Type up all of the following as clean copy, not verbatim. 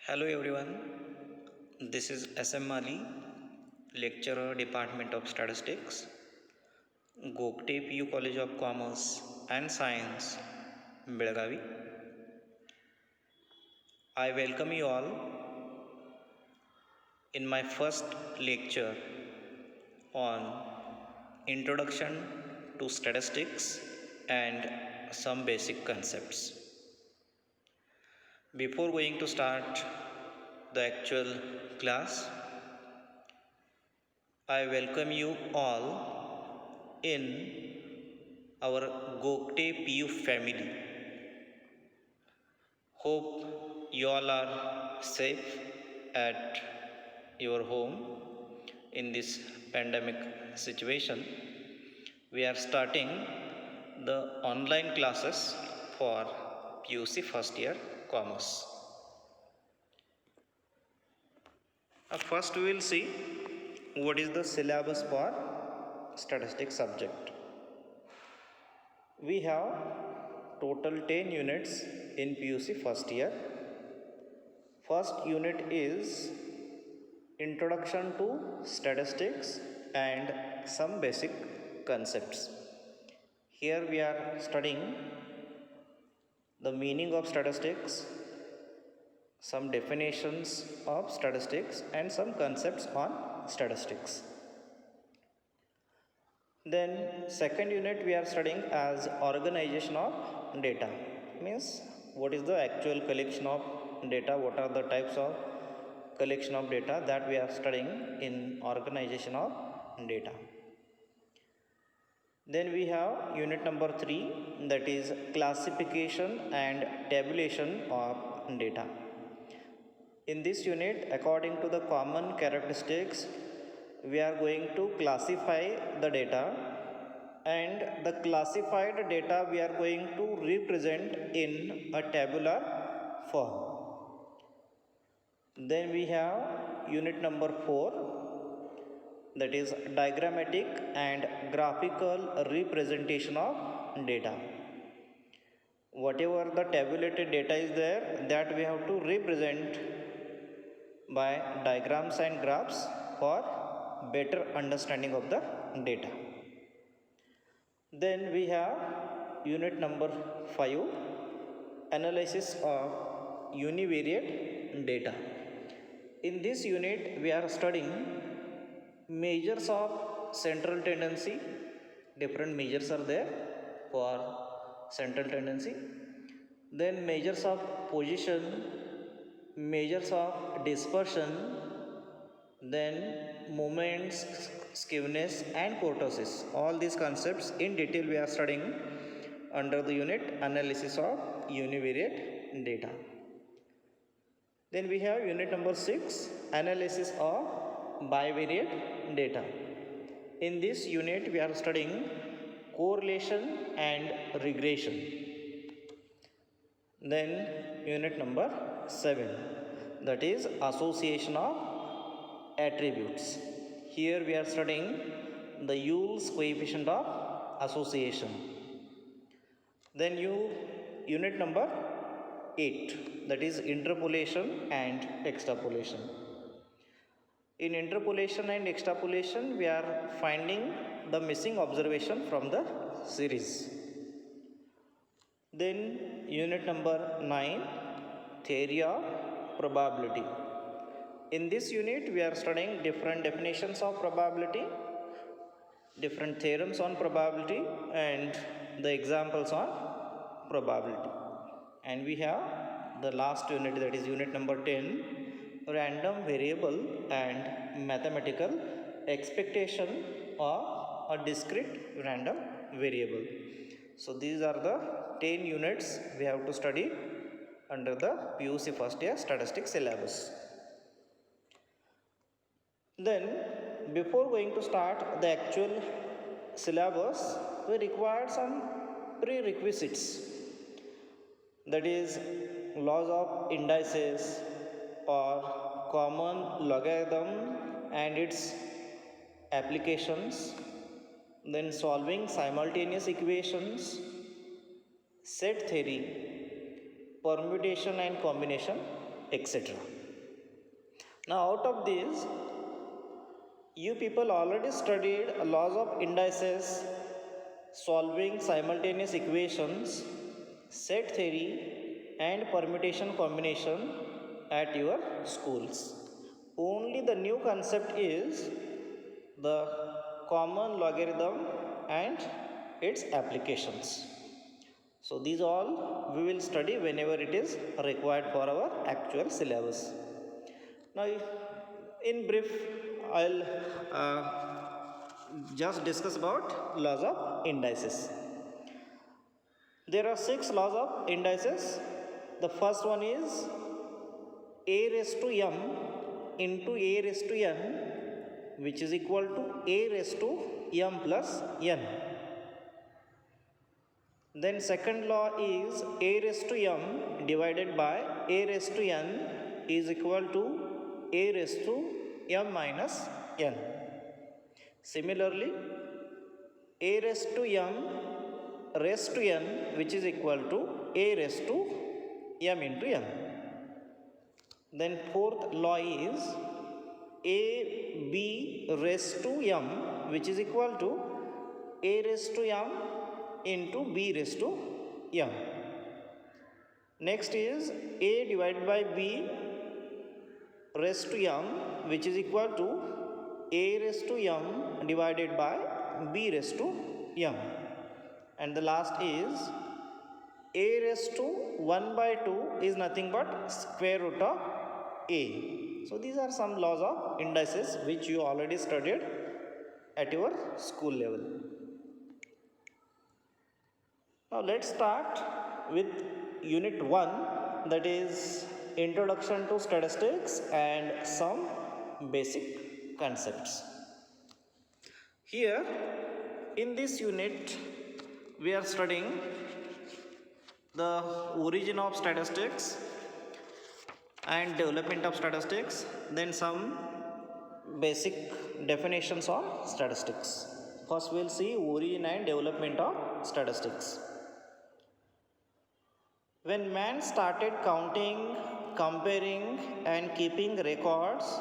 Hello everyone, this is SM Mali, lecturer Department of Statistics, Gokte PU College of Commerce and Science, Belagavi. I welcome you all in my first lecture on Introduction to Statistics and some basic concepts. Before going to start the actual class, I welcome you all in our Gokte PU family. Hope you all are safe at your home in this pandemic situation. We are starting the online classes for PUC first year commerce. First we will see what is the syllabus for statistics subject. We have total 10 units in PUC first year. First unit is Introduction to Statistics and some basic concepts. Here we are studying the meaning of statistics, some definitions of statistics and some concepts on statistics. Then second unit we are studying as organization of data, means what is the actual collection of data, what are the types of collection of data that we are studying in organization of data. Then we have unit number 3, that is classification and tabulation of data. In this unit, according to the common characteristics, we are going to classify the data, and the classified data we are going to represent in a tabular form. Then we have unit number 4, that is diagrammatic and graphical representation of data. Whatever the tabulated data is there, that we have to represent by diagrams and graphs for better understanding of the data. Then we have unit number 5, analysis of univariate data. In this unit we are studying measures of central tendency. Different measures are there for central tendency. Then measures of position, measures of dispersion, then moments, skewness and kurtosis. All these concepts in detail we are studying under the unit analysis of univariate data. Then we have unit number 6, analysis of bivariate data. In this unit we are studying correlation and regression. Then unit number 7, that is association of attributes. Here we are studying the Yule's coefficient of association. Then unit number 8, that is interpolation and extrapolation. In interpolation and extrapolation we are finding the missing observation from the series. Then unit number 9, theory of probability. In this unit we are studying different definitions of probability, different theorems on probability and the examples on probability. And we have the last unit, that is unit number 10, random variable and mathematical expectation of a discrete random variable. So these are the 10 units we have to study under the PUC first year statistics syllabus. Then before going to start the actual syllabus, we require some prerequisites, that is laws of indices or common logarithm and its applications, then solving simultaneous equations, set theory, permutation and combination etc. Now out of these, you people already studied laws of indices, solving simultaneous equations, set theory and permutation combination at your schools. Only the new concept is the common logarithm and its applications. So these all we will study whenever it is required for our actual syllabus. Now in brief, I'll just discuss about laws of indices. There are 6 laws of indices. The first one is a raised to m into a raised to n, which is equal to a raised to m plus n. Then second law is a raised to m divided by a raised to n is equal to a raised to m minus n. Similarly, a raised to m raised to n, which is equal to a raised to m into m. Then fourth law is a b raised to m, which is equal to a raised to m into b raised to m. Next is a divided by b raised to m, which is equal to a raised to m divided by b raised to m. And the last is a raised to 1 by 2 is nothing but square root of a. So these are some laws of indices which you already studied at your school level. Now let's start with unit 1, that is introduction to statistics and some basic concepts. Here in this unit we are studying the origin of statistics and development of statistics, then some basic definitions of statistics. First we'll see origin and development of statistics. When man started counting, comparing and keeping records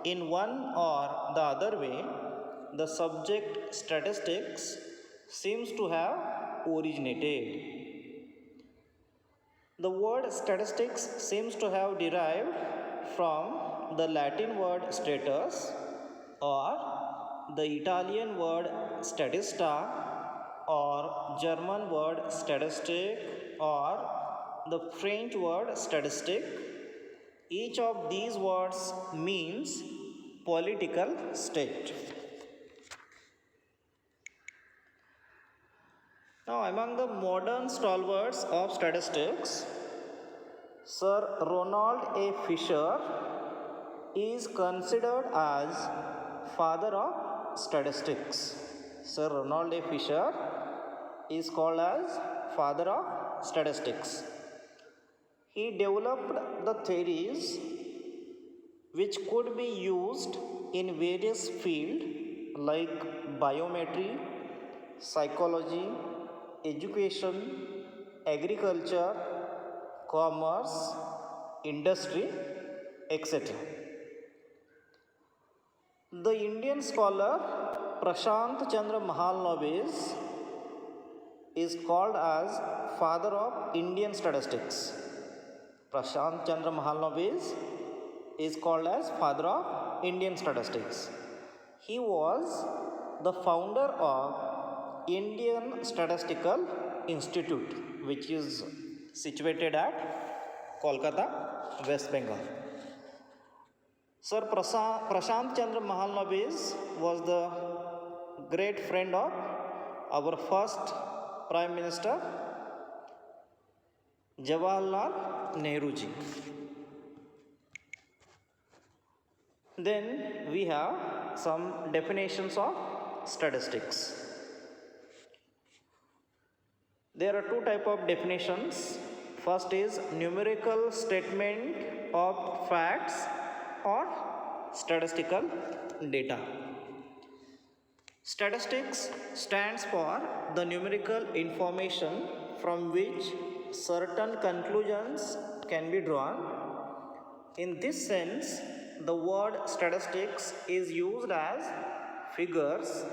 in one or the other way, the subject statistics seems to have originated. The word statistics seems to have derived from the Latin word status or the Italian word statista or German word statistic or the French word statistic. Each of these words means political state. Now, among the modern stalwarts of statistics, Sir Ronald A. Fisher is considered as father of statistics. Sir Ronald A. Fisher is called as father of statistics. He developed the theories which could be used in various fields like biometry, psychology, education, agriculture, commerce, industry, etc. The Indian scholar Prashant Chandra Mahalanobis is called as father of Indian statistics. Prashant Chandra Mahalanobis is called as father of Indian statistics. He was the founder of Indian Statistical Institute, which is situated at Kolkata, West Bengal. Sir Prashant Chandra Mahalanobis was the great friend of our first Prime Minister Jawaharlal Nehru ji. Then we have some definitions of statistics. There are two types of definitions. First is numerical statement of facts or statistical data. Statistics stands for the numerical information from which certain conclusions can be drawn. In this sense, the word statistics is used as figures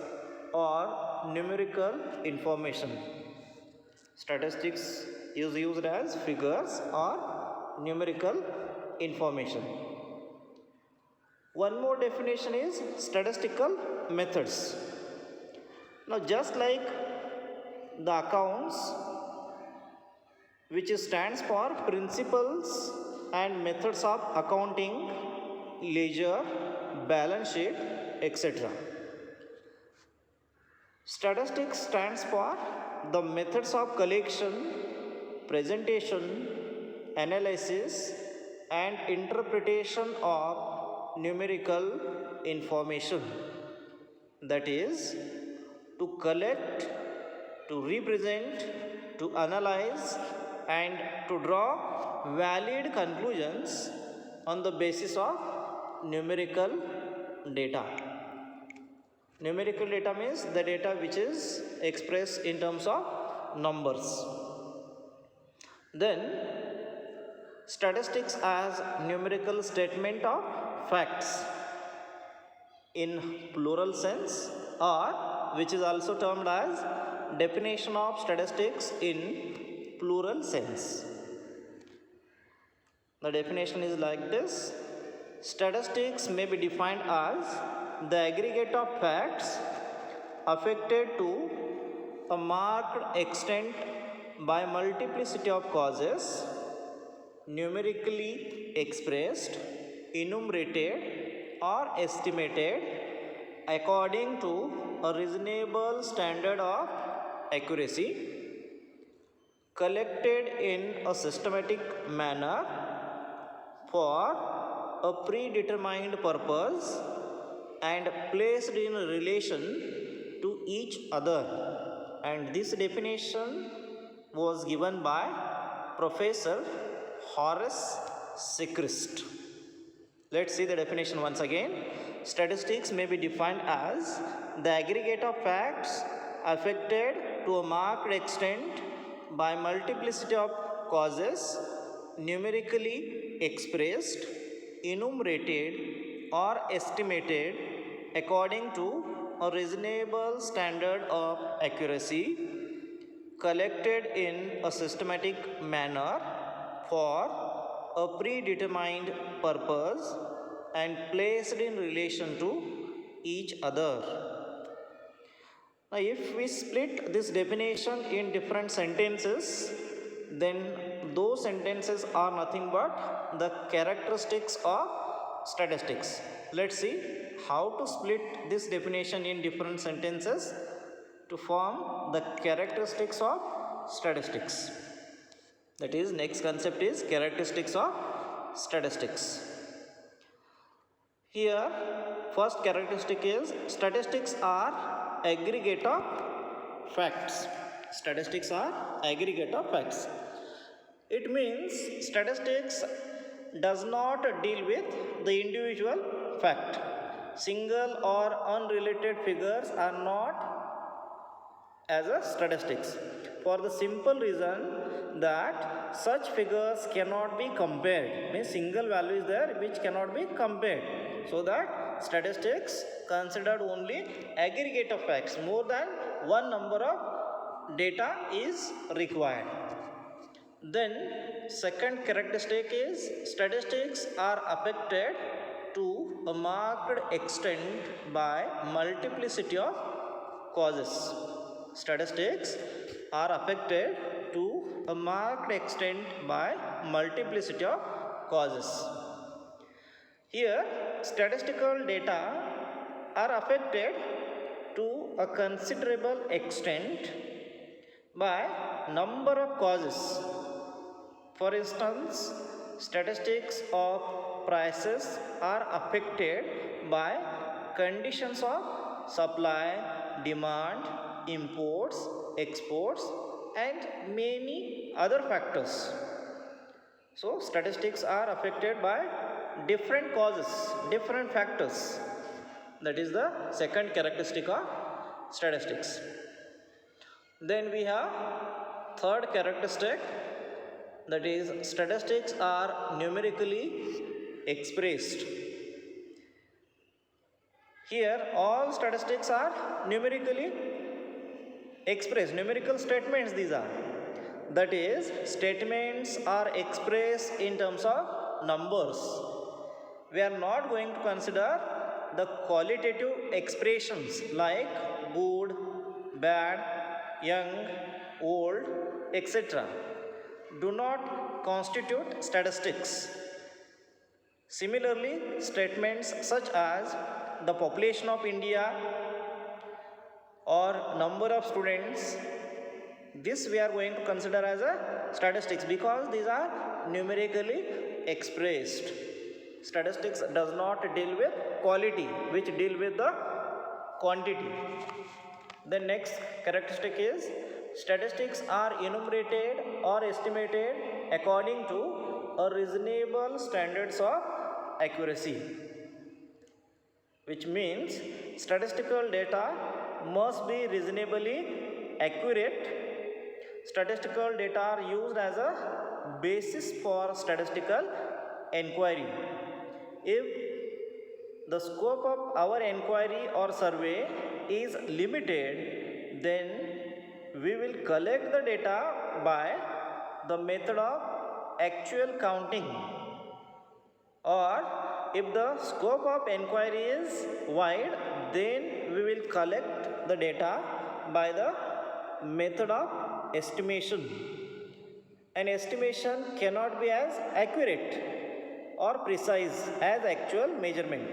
or numerical information. Statistics is used as figures or numerical information. One more definition is statistical methods. Now, just like the accounts, which stands for principles and methods of accounting, ledger, balance sheet, etc. Statistics stands for the methods of collection, presentation, analysis, and interpretation of numerical information. That is, to collect, to represent, to analyze, and to draw valid conclusions on the basis of numerical data. Numerical data means the data which is expressed in terms of numbers. Then, statistics as numerical statement of facts in plural sense, or which is also termed as definition of statistics in plural sense. The definition is like this: statistics may be defined as the aggregate of facts affected to a marked extent by multiplicity of causes, numerically expressed, enumerated, or estimated according to a reasonable standard of accuracy, collected in a systematic manner for a predetermined purpose and placed in relation to each other. And this definition was given by Professor Horace Sechrist. Let's see the definition once again. Statistics may be defined as the aggregate of facts affected to a marked extent by multiplicity of causes, numerically expressed, enumerated, or estimated according to a reasonable standard of accuracy, collected in a systematic manner for a predetermined purpose and placed in relation to each other. Now, if we split this definition in different sentences, then those sentences are nothing but the characteristics of statistics. Let's see how to split this definition in different sentences to form the characteristics of statistics. That is, next concept is characteristics of statistics. Here, first characteristic is statistics are aggregate of facts. Statistics are aggregate of facts. It means statistics does not deal with the individual fact. Single or unrelated figures are not as a statistics, for the simple reason that such figures cannot be compared. Means single value is there which cannot be compared. So that statistics considered only aggregate of facts. More than one number of data is required. Then second characteristic is statistics are affected to a marked extent by multiplicity of causes. Statistics are affected to a marked extent by multiplicity of causes. Here, statistical data are affected to a considerable extent by number of causes. For instance, statistics of prices are affected by conditions of supply, demand, imports, exports, and many other factors. So, statistics are affected by different causes, different factors. That is the second characteristic of statistics. Then we have third characteristic, that is statistics are numerically expressed. Here all statistics are numerically expressed, numerical statements these are. That is, statements are expressed in terms of numbers. We are not going to consider the qualitative expressions like good, bad, young, old, etc. do not constitute statistics. Similarly, statements such as the population of India or number of students, this we are going to consider as a statistics because these are numerically expressed. Statistics does not deal with quality, which deal with the quantity. The next characteristic is statistics are enumerated or estimated according to a reasonable standards of accuracy, which means statistical data must be reasonably accurate. Statistical data are used as a basis for statistical inquiry. If the scope of our inquiry or survey is limited, then we will collect the data by the method of actual counting. Or if the scope of inquiry is wide, then we will collect the data by the method of estimation. An estimation cannot be as accurate or precise as actual measurement.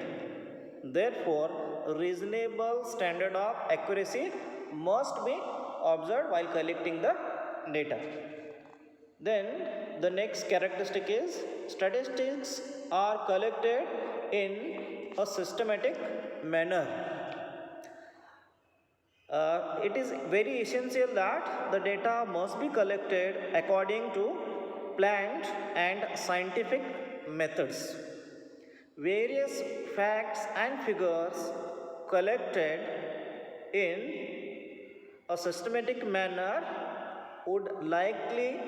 Therefore, reasonable standard of accuracy must be observed while collecting the data. Then the next characteristic is statistics are collected in a systematic manner. It is very essential that the data must be collected according to planned and scientific methods. Various facts and figures collected in a systematic manner would likely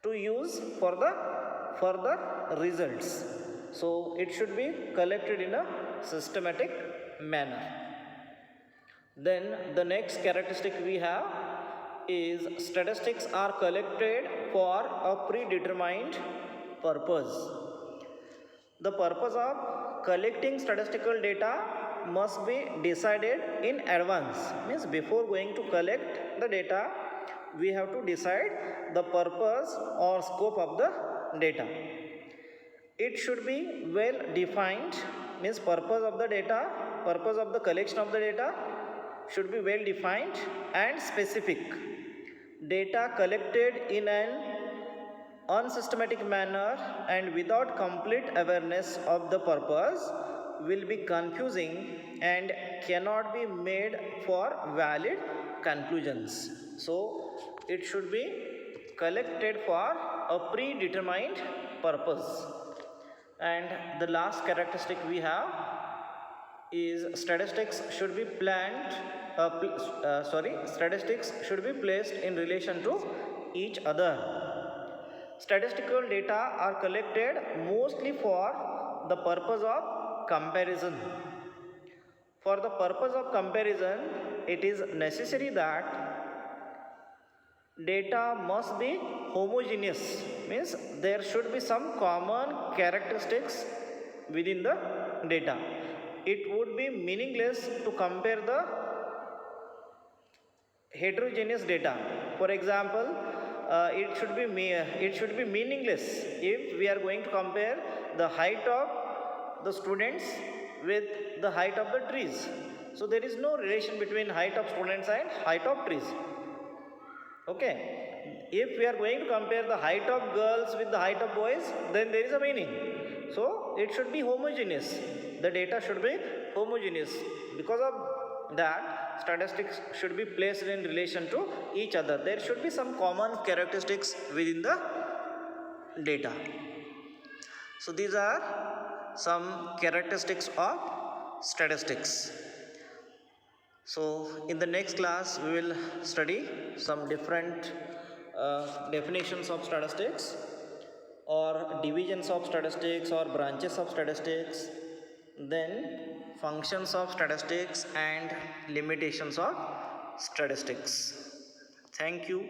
to use for the further results. So it should be collected in a systematic manner. Then the next characteristic we have is statistics are collected for a predetermined purpose. The purpose of collecting statistical data must be decided in advance. Means before going to collect the data, we have to decide the purpose or scope of the data. It should be well defined. Means purpose of the data, purpose of the collection of the data should be well defined and specific. Data collected in an unsystematic manner and without complete awareness of the purpose will be confusing and cannot be made for valid conclusions. So it should be collected for a predetermined purpose. And the last characteristic we have is statistics should be statistics should be placed in relation to each other. Statistical data are collected mostly for the purpose of comparison. For the purpose of comparison, it is necessary that data must be homogeneous. Means there should be some common characteristics within the data. It would be meaningless to compare the heterogeneous data. For example, it should be meaningless if we are going to compare the height of the students with the height of the trees. So there is no relation between height of students and height of trees. Okay, if we are going to compare the height of girls with the height of boys, then there is a meaning. So it should be homogeneous. The data should be homogeneous. Because of that, statistics should be placed in relation to each other. There should be some common characteristics within the data. So these are some characteristics of statistics. So in the next class we will study some different definitions of statistics. or divisions of statistics or branches of statistics, then functions of statistics and limitations of statistics. Thank you.